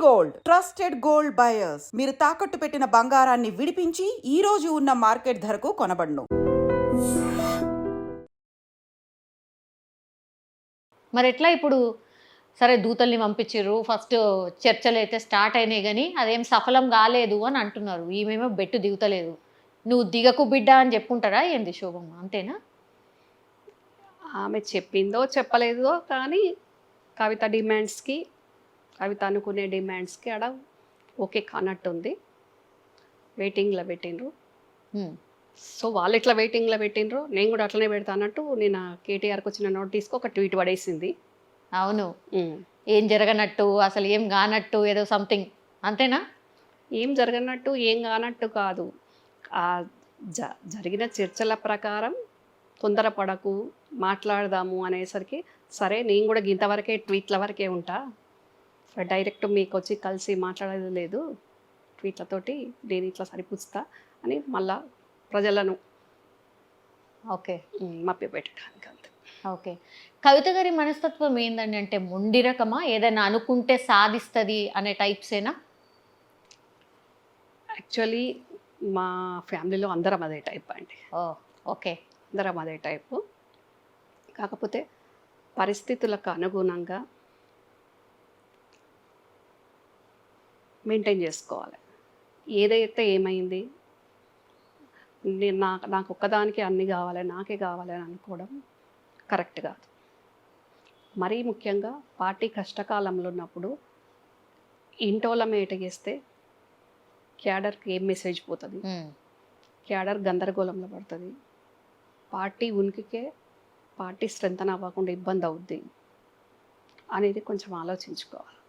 Gold trusted gold buyers మీరు తాకట్టు పెట్టిన బంగారాన్ని విడిపించి ఈ రోజు ఉన్న మార్కెట్ ధరకు కొనబడును. మరి ఎట్లా ఇప్పుడు సరే దూతల్ని పంపించారు, ఫస్ట్ చర్చలు అయితే స్టార్ట్ అయినాయి, కానీ అదేం సఫలం కాలేదు అని అంటున్నారు. ఈమెమో బెట్టు దిగుతలేదు. నువ్వు దిగకు బిడ్డ అని చెప్పుంటారా ఏంది శోభమ్మ? అంతేనా? ఆమె చెప్పిందో చెప్పలేదో కానీ కవిత డిమాండ్స్కి, కవిత అనుకునే డిమాండ్స్కి ఆడ ఓకే కానట్టుంది. వెయిటింగ్లో పెట్టిండ్రు. సో వాళ్ళు ఎట్లా వెయిటింగ్లో పెట్టిండ్రు, నేను కూడా అట్లనే పెడతా అన్నట్టు నేను కేటీఆర్కి వచ్చిన నోటీస్కి ఒక ట్వీట్ పడేసింది. అవును, ఏం జరగనట్టు, అసలు ఏం కానట్టు, ఏదో సంథింగ్. అంతేనా? ఏం జరగనట్టు ఏం కానట్టు కాదు. జరిగిన చర్చల ప్రకారం తొందరపడకు, మాట్లాడదాము అనేసరికి సరే నేను కూడా ఇంతవరకే ట్వీట్ల వరకే ఉంటా, డైరెక్ట్ మీకు వచ్చి కలిసి మాట్లాడేది లేదు, ట్వీట్లతోటి నేను ఇట్లా సరిపుచ్చుతా అని మళ్ళా ప్రజలను ఓకే మభ్యపెట్టడానికి. అంతే. ఓకే, కవిత గారి మనస్తత్వం ఏందండి? అంటే మొండి రకమా, ఏదైనా అనుకుంటే సాధిస్తుంది అనే టైప్సేనా? యాక్చువల్లీ మా ఫ్యామిలీలో అందరం అదే టైప్ అండి. ఓకే, అందరం అదే టైపు. కాకపోతే పరిస్థితులకు అనుగుణంగా మెయింటైన్ చేసుకోవాలి. ఏదైతే ఏమైంది, నేను నాకు ఒక్కదానికి అన్నీ కావాలి, నాకే కావాలి అని అనుకోవడం కరెక్ట్ కాదు. మరీ ముఖ్యంగా పార్టీ కష్టకాలంలో ఉన్నప్పుడు ఇంటోళ్ళ మేట చేస్తే క్యాడర్కి ఏం మెసేజ్ పోతుంది, క్యాడర్ గందరగోళంలో పడుతుంది, పార్టీ ఉనికికే పార్టీ స్ట్రెంగ్తన్ అవ్వకుండా ఇబ్బంది అవుద్ది అనేది కొంచెం ఆలోచించుకోవాలి.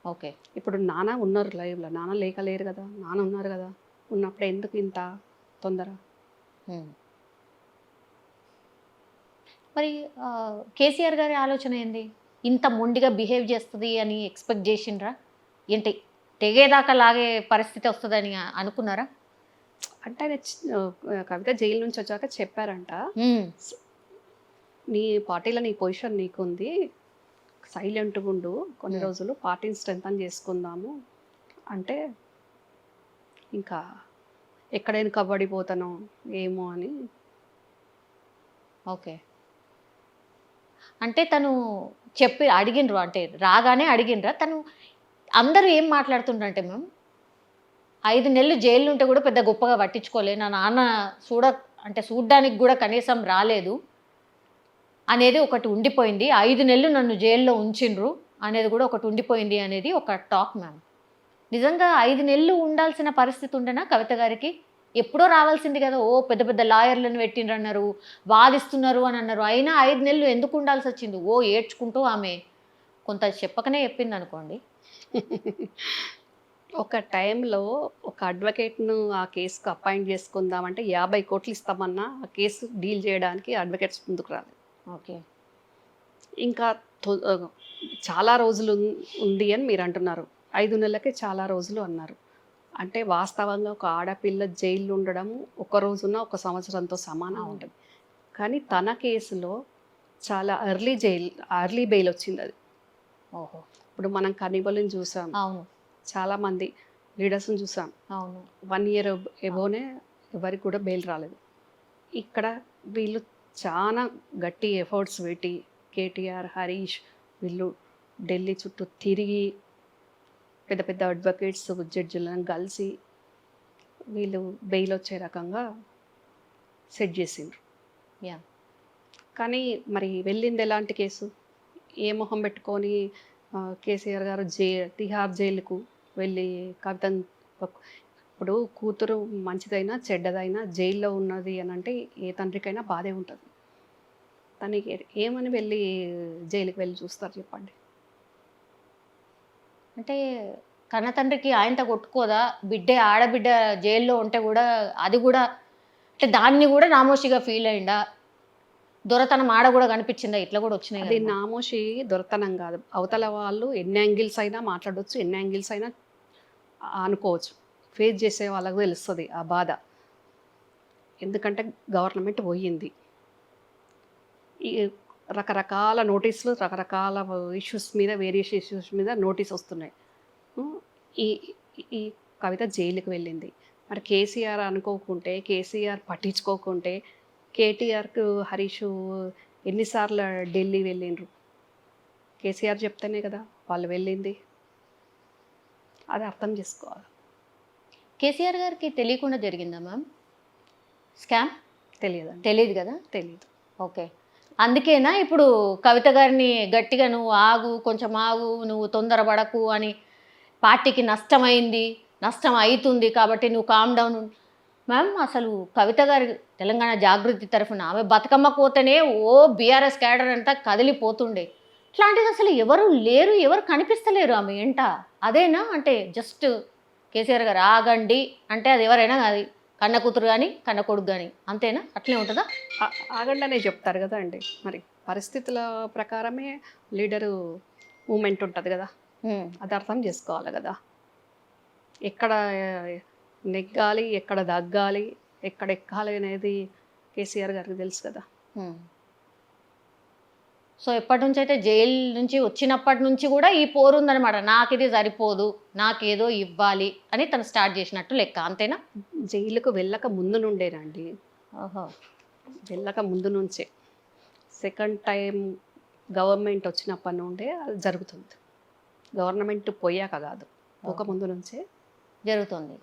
ఓకే, ఇప్పుడు నాన్న ఉన్నారు లైవ్లో, నాన్న లేకలేరు కదా, నాన్న ఉన్నారు కదా, ఉన్నప్పుడు ఎందుకు ఇంత తొందర? మరి కేసీఆర్ గారి ఆలోచన ఏంది? ఇంత మొండిగా బిహేవ్ చేస్తుంది అని ఎక్స్పెక్ట్ చేసిండ్రా ఏంటి? తెగేదాకా లాగే పరిస్థితి వస్తుందని అనుకున్నారా? అంటే ఆయన కవిత జైలు నుంచి వచ్చాక చెప్పారంట, నీ పార్టీలో నీ పొజిషన్ నీకుంది, సైలెంట్గా ఉండు కొన్ని రోజులు, పార్టీని స్ట్రెంగ్తన్ చేసుకుందాము అంటే ఇంకా ఎక్కడైనా కబడిపోతానో ఏమో అని. ఓకే, అంటే తను చెప్పి అడిగినరు, అంటే రాగానే అడిగినరా? తను అందరూ ఏం మాట్లాడుతుండ్రంటే, మేము 5 నెలలు జైలు ఉంటే కూడా పెద్ద గొప్పగా పట్టించుకోలే, నా నాన్న చూడ్డానికి కూడా కనీసం రాలేదు అనేది ఒకటి ఉండిపోయింది, 5 నెలలు నన్ను జైల్లో ఉంచిండ్రు అనేది కూడా ఒకటి ఉండిపోయింది అనేది ఒక టాక్. మ్యామ్, నిజంగా 5 నెలలు ఉండాల్సిన పరిస్థితి ఉండేనా కవిత గారికి? ఎప్పుడో రావాల్సింది కదా. ఓ పెద్ద పెద్ద లాయర్లను పెట్టిండ్రు అన్నారు, వాదిస్తున్నారు అని అన్నారు, అయినా 5 నెలలు ఎందుకు ఉండాల్సి వచ్చింది? ఓ ఏడ్చుకుంటూ ఆమె కొంత చెప్పకనే చెప్పింది అనుకోండి. ఒక టైంలో ఒక అడ్వకేట్ను ఆ కేసుకు అపాయింట్ చేసుకుందామంటే 50 కోట్లు ఇస్తామన్నా ఆ కేసు డీల్ చేయడానికి అడ్వకేట్స్ ముందుకు రాలేదు. ఓకే, ఇంకా చాలా రోజులు ఉంది అని మీరు అంటున్నారు, 5 నెలలకే చాలా రోజులు అన్నారు. అంటే వాస్తవంగా ఒక ఆడపిల్ల జైల్లో ఉండడం ఒక రోజున ఒక సంవత్సరంతో సమానం ఉంటుంది. కానీ తన కేసులో చాలా ఎర్లీ బెయిల్ వచ్చింది అది. ఓహో, ఇప్పుడు మనం కనిబల్ని చూసాం, అవును, చాలామంది లీడర్స్ని చూసాం, అవును, 1 ఇయర్ ఎబోనే ఎవరికి కూడా బెయిల్ రాలేదు. ఇక్కడ వీళ్ళు చాలా గట్టి ఎఫర్ట్స్ పెట్టి కేటీఆర్, హరీష్ వీళ్ళు ఢిల్లీ చుట్టూ తిరిగి పెద్ద పెద్ద అడ్వకేట్స్, జడ్జిలను కలిసి వీళ్ళు బెయిల్ వచ్చే రకంగా సెట్ చేసిండ్రు. కానీ మరి వెళ్ళింది ఎలాంటి కేసు? ఏ మొహం పెట్టుకొని కేసీఆర్ గారు తిహార్ జైలుకు వెళ్ళి కవితను, ఇప్పుడు కూతురు మంచిదైనా చెడ్డదైనా జైల్లో ఉన్నది అని అంటే ఏ తండ్రికైనా బాధే ఉంటుంది. తనకి ఏమని వెళ్ళి జైలుకి వెళ్ళి చూస్తారు చెప్పండి? అంటే కన్న తండ్రికి ఆయనతో కొట్టుకోదా? ఆడబిడ్డ జైల్లో ఉంటే కూడా అది కూడా అంటే దాన్ని కూడా నామోషిగా ఫీల్ అయిందా? దొరతనం ఆడ కూడా కనిపించిందా? ఇట్లా కూడా వచ్చినాయి. అది నామోషి దొరతనం కాదు. అవతల వాళ్ళు ఎన్ని యాంగిల్స్ అయినా మాట్లాడవచ్చు, ఎన్ని యాంగిల్స్ అయినా అనుకోవచ్చు. ఫేస్ చేసే వాళ్ళకు తెలుస్తుంది ఆ బాధ. ఎందుకంటే గవర్నమెంట్ పోయింది, ఈ రకరకాల నోటీసులు, రకరకాల ఇష్యూస్ మీద, వేరియస్ ఇష్యూస్ మీద నోటీస్ వస్తున్నాయి. ఈ ఈ కవిత జైలుకి వెళ్ళింది. మరి కేసీఆర్ అనుకోకుంటే, కేసీఆర్ పట్టించుకోకుంటే, కేటీఆర్‌కు హరీష్ ఎన్నిసార్లు ఢిల్లీ వెళ్ళిండ్రు? కేసీఆర్ చెప్తేనే కదా వాళ్ళు వెళ్ళింది. అది అర్థం చేసుకోవాలి. కేసీఆర్ గారికి తెలియకుండా జరిగిందా మ్యామ్ స్కామ్? తెలియదండి. తెలియదు కదా. తెలీదు. ఓకే. అందుకేనా ఇప్పుడు కవిత గారిని గట్టిగా నువ్వు ఆగు, కొంచెం ఆగు, నువ్వు తొందరపడకు అని, పార్టీకి నష్టమైంది, నష్టం అవుతుంది కాబట్టి నువ్వు కామ్ డౌన్ మ్యామ్. అసలు కవిత గారి తెలంగాణ జాగృతి తరఫున ఆమె బతుకమ్మ పోతేనే ఓ బీఆర్ఎస్ క్యాడర్ అంతా కదిలిపోతుండే. ఇట్లాంటిది అసలు ఎవరు లేరు, ఎవరు కనిపిస్తలేరు ఆమె ఎంట. అదేనా అంటే జస్ట్ కేసీఆర్ గారు ఆగండి అంటే అది ఎవరైనా అది కన్న కూతురు కానీ కన్న కొడుకు కానీ అంతేనా? అట్లే ఉంటుందా? ఆగండనే చెప్తారు కదా అండి. మరి పరిస్థితుల ప్రకారమే లీడరు మూమెంట్ ఉంటుంది కదా. అది అర్థం చేసుకోవాలి కదా. ఎక్కడ నెగ్గాలి, ఎక్కడ దగ్గాలి, ఎక్కడ ఎక్కాలి అనేది కేసీఆర్ గారికి తెలుసు కదా. సో ఎప్పటి నుంచి అయితే జైలు నుంచి వచ్చినప్పటి నుంచి కూడా ఈ పోరు ఉందన్నమాట. నాకు ఇది సరిపోదు, నాకేదో ఇవ్వాలి అని తను స్టార్ట్ చేసినట్టు లెక్క, అంతేనా? జైలుకు వెళ్ళక ముందు నుండేనండి. ఓహో. వెళ్ళక ముందు నుంచే సెకండ్ టైం గవర్నమెంట్ వచ్చినప్పటి నుండే అది జరుగుతుంది. గవర్నమెంట్ పోయాక కాదు, ఒక ముందు నుంచే జరుగుతుంది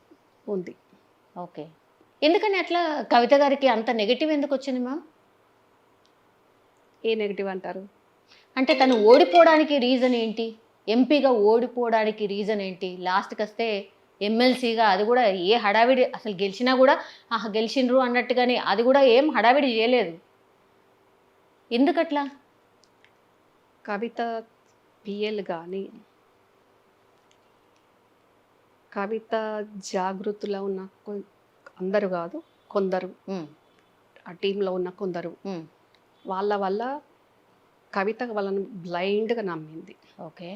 ఉంది. ఓకే. ఎందుకని అట్లా కవిత గారికి అంత నెగిటివ్ ఎందుకు వచ్చింది మ్యామ్? ఏ నెగిటివ్ అంటారు? అంటే తను ఓడిపోవడానికి రీజన్ ఏంటి? ఎంపీగా ఓడిపోవడానికి రీజన్ ఏంటి? లాస్ట్కి వస్తే ఎమ్మెల్సీగా అది కూడా ఏ హడావిడి, అసలు గెలిచినా కూడా గెలిచిండ్రు అన్నట్టుగానే అది కూడా ఏం హడావిడి చేయలేదు. ఎందుకట్లా? కవిత పిఎల్ కానీ, కవిత జాగృతిలో ఉన్న అందరూ కాదు, కొందరు ఆ టీంలో ఉన్న కొందరు వాళ్ళ వల్ల కవిత వాళ్ళని బ్లైండ్గా నమ్మింది. ఓకే.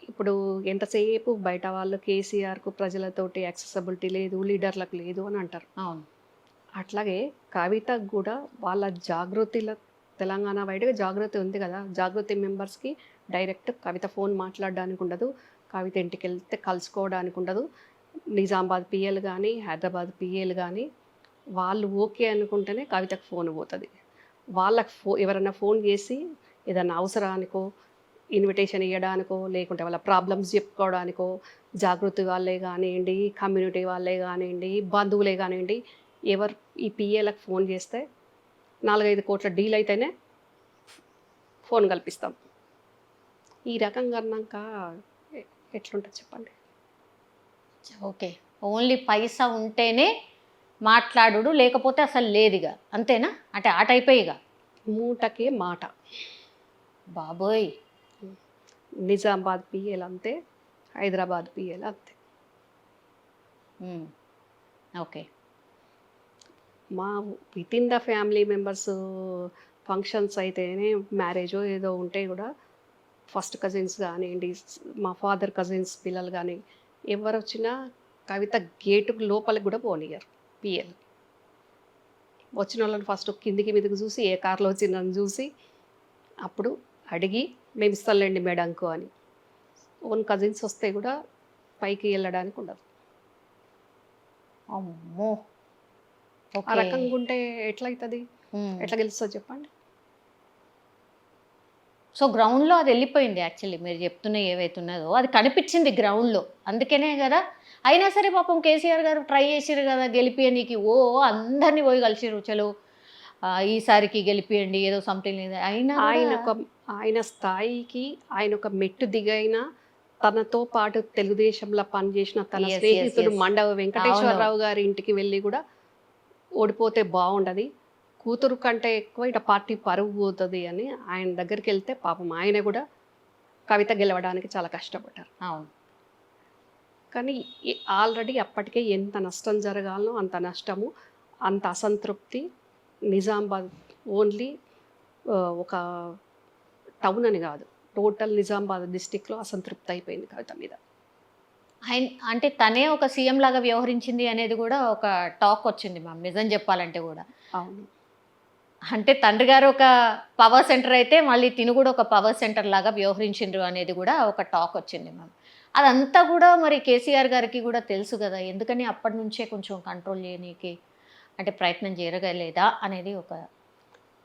ఇప్పుడు ఎంతసేపు బయట వాళ్ళు కేసీఆర్కు ప్రజలతోటి యాక్సెసిబిలిటీ లేదు, లీడర్లకు లేదు అని అంటారు. అవును. అట్లాగే కవితకు కూడా వాళ్ళ జాగృతిలో తెలంగాణ వైడ్గా జాగృతి ఉంది కదా, జాగృతి మెంబర్స్కి డైరెక్ట్ కవిత ఫోన్ మాట్లాడడానికి ఉండదు, కవిత ఇంటికి వెళ్తే కలుసుకోవడానికి ఉండదు. నిజామాబాద్ పిఎల్ కానీ, హైదరాబాద్ పిఎల్ కానీ వాళ్ళు ఓకే అనుకుంటేనే కవితకు ఫోన్ పోతుంది. వాళ్ళకు ఎవరైనా ఫోన్ చేసి ఏదైనా అవసరానికో, ఇన్విటేషన్ ఇవ్వడానికో, లేకుంటే వాళ్ళ ప్రాబ్లమ్స్ చెప్పుకోవడానికో, జాగృతి వాళ్ళే కానివ్వండి, కమ్యూనిటీ వాళ్ళే కానివ్వండి, బంధువులే కానివ్వండి, ఎవరు ఈ పిఏలకు ఫోన్ చేస్తే 4-5 కోట్ల డీల్ అయితేనే ఫోన్ కల్పిస్తాం. ఈ రకంగా అన్నాక ఎట్లుంటుంది చెప్పండి. ఓకే. ఓన్లీ పైసా ఉంటేనే మాట్లాడు, లేకపోతే అసలు లేదుగా, అంతేనా? అంటే ఆ టైపే ఇక మూటకే మాట. బాబోయ్. నిజామాబాద్ పిఎల్ అంతే, హైదరాబాద్ పిఎల్ అంతే. ఓకే. మా with in the family members functions అయితేనే, మ్యారేజో ఏదో ఉంటే కూడా ఫస్ట్ కజిన్స్ కానివ్వండి, మా ఫాదర్ కజిన్స్ పిల్లలు కానీ ఎవరు వచ్చినా కవిత గేటు లోపలికి కూడా పోనీయరు పిఎల్. వచ్చిన వాళ్ళని ఫస్ట్ కిందికి మీదకి చూసి, ఏ కార్లో వచ్చిందని చూసి అప్పుడు అడిగి మేము ఇస్తాంలేండి మేడంకు అని. ఓన్ కజిన్స్ వస్తే కూడా పైకి వెళ్ళడానికి ఉండదు. అమ్మో. ఆ రకంగా ఉంటే ఎట్లయితుంది, ఎట్లా గెలుస్తుంది చెప్పండి. సో గ్రౌండ్లో అది వెళ్ళిపోయింది. యాక్చువల్లీ మీరు చెప్తున్న ఏవైతే ఉన్నదో అది కనిపించింది గ్రౌండ్లో, అందుకనే కదా. అయినా సరే పాపం కేసీఆర్ గారు ట్రై చేసిరు కదా గెలిపియనీకి, అందరినీ పోయి కలిసిరు, చలో ఈసారికి గెలిపియండి ఏదో సంథింగ్. అయినా ఆయన స్థాయికి ఆయన ఒక మెట్టు దిగైనా తనతో పాటు తెలుగుదేశంలో పనిచేసిన తన స్నేహితుడు మండవ వెంకటేశ్వరరావు గారి ఇంటికి వెళ్ళి కూడా ఓడిపోతే బాగుండదు, కూతురు కంటే ఎక్కువ ఇట పార్టీ పరువు పోతుంది అని ఆయన దగ్గరికి వెళ్తే పాపం ఆయన కూడా కవిత గెలవడానికి చాలా కష్టపడ్డారు. అవును. కానీ ఆల్రెడీ అప్పటికే ఎంత నష్టం జరగాలనో అంత నష్టము, అంత అసంతృప్తి. నిజామాబాద్ ఓన్లీ ఒక టౌన్ అని కాదు, టోటల్ నిజామాబాద్ డిస్టిక్లో అసంతృప్తి అయిపోయింది కవిత మీద. అంటే తనే ఒక సీఎం లాగా వ్యవహరించింది అనేది కూడా ఒక టాక్ వచ్చింది మ్యామ్, నిజం చెప్పాలంటే కూడా. అవును. అంటే తండ్రి గారు ఒక పవర్ సెంటర్ అయితే మళ్ళీ తిను కూడా ఒక పవర్ సెంటర్ లాగా వ్యవహరించిండ్రు అనేది కూడా ఒక టాక్ వచ్చింది మ్యామ్. అదంతా కూడా మరి కేసీఆర్ గారికి కూడా తెలుసు కదా, ఎందుకని అప్పటి నుంచే కొంచెం కంట్రోల్ చేయనీకి అంటే ప్రయత్నం జరగలేదా అనేది ఒక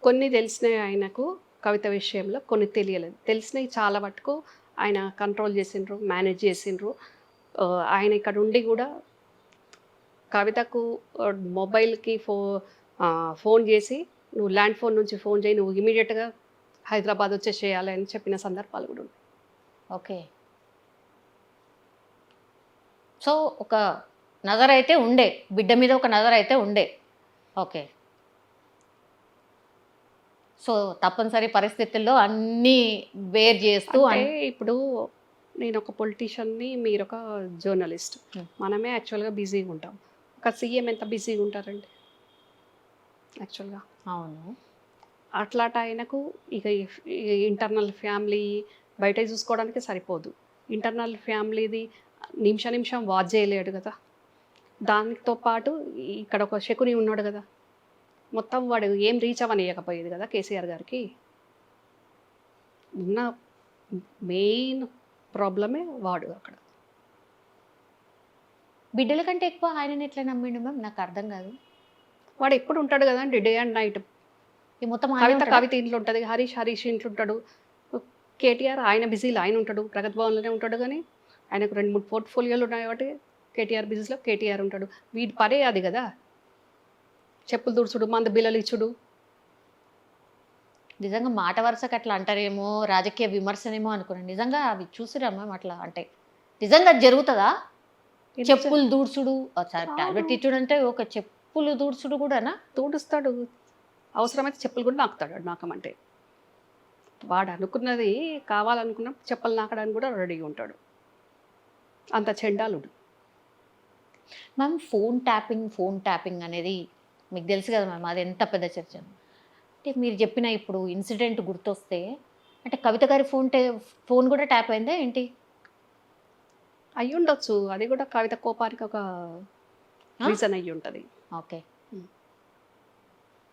కొన్ని తెలిసినాయి ఆయనకు కవిత విషయంలో, కొన్ని తెలియలేదు. తెలిసినవి చాలా మటుకు ఆయన కంట్రోల్ చేసిండ్రు, మేనేజ్ చేసిండ్రు. ఆయన ఇక్కడ ఉండి కూడా కవితకు మొబైల్కి ఫోన్ చేసి, నువ్వు ల్యాండ్ ఫోన్ నుంచి ఫోన్ చేయి, నువ్వు ఇమీడియట్గా హైదరాబాద్ వచ్చేసేయాలి అని చెప్పిన సందర్భాలు కూడా ఉన్నాయి. ఓకే. సో ఒక నజర్ అయితే ఉండే, బిడ్డ మీద ఒక నజర్ అయితే ఉండే. ఓకే. సో తప్పనిసరి పరిస్థితుల్లో అన్నీ బేర్ చేస్తూ అంటే ఇప్పుడు నేను ఒక పొలిటీషియన్ని, మీరు ఒక జర్నలిస్ట్. మనమే యాక్చువల్గా బిజీగా ఉంటాం. ఒక సీఎం ఎంత బిజీగా ఉంటారండి యాక్చువల్గా. అవును. అట్లాంటి ఆయనకు ఇక ఇంటర్నల్ ఫ్యామిలీ బయట చూసుకోవడానికి సరిపోదు. ఇంటర్నల్ ఫ్యామిలీది నిమిషం వాచ్ చేయలేడు కదా. దానితో పాటు ఇక్కడ ఒక శకుని ఉన్నాడు కదా, మొత్తం వాడు ఏం రీచ్ అవ్వనియకపోయేది కదా కేసీఆర్ గారికి. ఉన్న మెయిన్ ప్రాబ్లమే వాడు అక్కడ. బిడ్డల కంటే ఎక్కువ ఆయనని ఎట్లా నమ్మిండు మ్యామ్, నాకు అర్థం కాదు. వాడు ఎప్పుడు ఉంటాడు కదండి, డే అండ్ నైట్. ఈ మొత్తం కవిత ఇంట్లో ఉంటుంది, హరీష్ ఇంట్లో ఉంటాడు, కేటీఆర్ ఆయన బిజీలో ఆయన ఉంటాడు, ప్రగతి భవన్లోనే ఉంటాడు. కానీ ఆయనకు 2-3 పోర్ట్ఫోలియోలు ఉన్నాయి కాబట్టి కేటీఆర్ బిజినెస్లో కేటీఆర్ ఉంటాడు. వీడి పరే అది కదా, చెప్పులు తుడుచుడు, మంద బిల్లలు ఇచ్చుడు. నిజంగా మాట వరుసకు అట్లా అంటారేమో, రాజకీయ విమర్శనేమో అనుకున్నాను. నిజంగా అవి చూసిరా మ్యామ్ అట్లా అంటే నిజంగా జరుగుతుందా? చెప్పులు దూడ్చుడు, టాబ్లెట్ ఇచ్చుడు అంటే ఒక చెప్పులు దూడ్చుడు కూడానా? తూడుస్తాడు, అవసరమైతే చెప్పులు కూడా నాకుతాడు. నాకమంటే వాడు అనుకున్నది కావాలనుకున్నప్పుడు చెప్పులు నాకడానికి కూడా రెడీగా ఉంటాడు. అంత చెండాలుడు. మ్యామ్ ఫోన్ ట్యాపింగ్ అనేది మీకు తెలుసు కదా మ్యామ్, అది ఎంత పెద్ద చర్చ. అంటే మీరు చెప్పిన ఇప్పుడు ఇన్సిడెంట్ గుర్తొస్తే, అంటే కవిత గారి ఫోన్ కూడా ట్యాప్ అయిందా ఏంటి? అయ్యి ఉండొచ్చు, అది కూడా కవిత కోపానికి ఒక రీజన్ అయ్యి ఉంటుంది. ఓకే.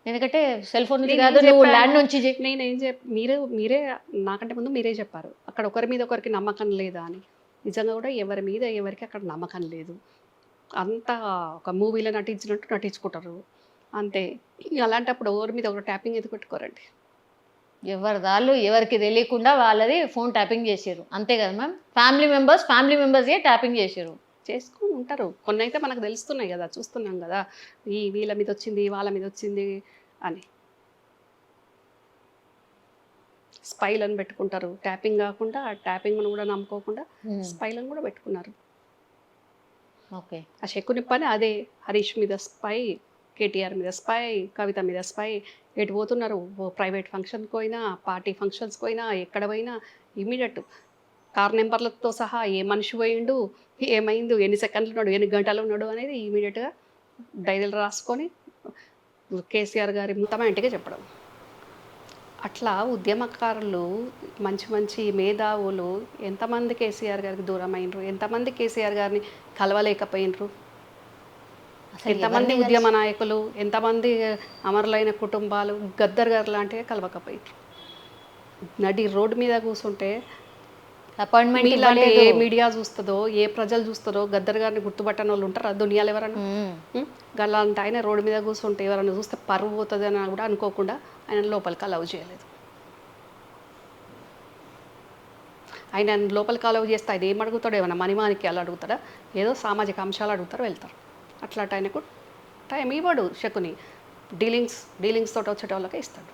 ఎందుకంటే సెల్ ఫోన్ నుంచి కాదు, నువ్వు ల్యాండ్ నుంచి నేనేం మీరే నాకంటే ముందు మీరే చెప్పారు అక్కడ ఒకరి మీద ఒకరికి నమ్మకం లేదా అని. నిజంగా కూడా ఎవరి మీద ఎవరికి అక్కడ నమ్మకం లేదు. అంతా ఒక మూవీలో నటించినట్టు నటించుకుంటారు అంతే. అలాంటప్పుడు ఎవరి మీద ఒక ట్యాపింగ్ ఎందుకు పెట్టుకోరండి? ఎవరి దాళ్ళు ఎవరికి తెలియకుండా వాళ్ళది ఫోన్ ట్యాపింగ్ చేసారు అంతే కదా మ్యామ్. ఫ్యామిలీ మెంబర్స్ ట్యాపింగ్ చేసారు, చేసుకుని ఉంటారు. కొన్ని అయితే మనకు తెలుస్తున్నాయి కదా, చూస్తున్నాం కదా, వీళ్ళ మీద వచ్చింది వాళ్ళ మీద వచ్చింది అని. స్పైలను పెట్టుకుంటారు, ట్యాపింగ్ కాకుండా ఆ ట్యాపింగ్ను కూడా నమ్ముకోకుండా స్పైలను కూడా పెట్టుకున్నారు. ఓకే. ఆ శకుని పని అదే. హరీష్ మీద స్పై, కేటీఆర్ మీద స్పై, కవిత మీద స్పై. ఎటు పోతున్నారు, ప్రైవేట్ ఫంక్షన్కి పోయినా, పార్టీ ఫంక్షన్స్కి పోయినా, ఎక్కడ పోయినా ఇమీడియట్ కార్ నెంబర్లతో సహా ఏ మనిషి పోయిండు, ఏమైంది, ఎన్ని సెకండ్లు ఉన్నాడు, ఎన్ని గంటలు ఉన్నాడు అనేది ఇమీడియట్గా డైరీలు రాసుకొని కేసీఆర్ గారి తమ ఇంటికి చెప్పడం. అట్లా ఉద్యమకారులు, మంచి మేధావులు ఎంతమంది కేసీఆర్ గారికి దూరం అయినరు, ఎంతమంది కేసీఆర్ గారిని కలవలేకపోయినరు, ఎంతమంది ఉద్యమ నాయకులు, ఎంతమంది అమరులైన కుటుంబాలు గద్దర్ గారు లాంటివి కలవకపోయినరు. నడి రోడ్డు మీద కూర్చుంటే అపాయింట్మెంట్ ఏ మీడియా చూస్తుందో, ఏ ప్రజలు చూస్తుందో గద్దర్ గారిని గుర్తుపట్టని వాళ్ళు ఉంటారు దునియాలు ఎవరన్నా. గల్లాంటి ఆయన రోడ్డు మీద కూర్చుంటే ఎవరైనా చూస్తే పరువు పోతుంది అని కూడా అనుకోకుండా ఆయన లోపలికి అలౌ చేయలేదు. ఆయన లోపలికి అలౌ చేస్తే ఆయన ఏం అడుగుతాడు, ఏమైనా మణిమాణిక్యాలు అడుగుతాడా, ఏదో సామాజిక అంశాలు అడుగుతారు, వెళ్తారు. అట్లాంటి ఆయనకు టైం ఇవ్వడు శకుని. డీలింగ్స్ తోటి వచ్చేట వాళ్ళకే ఇస్తాడు.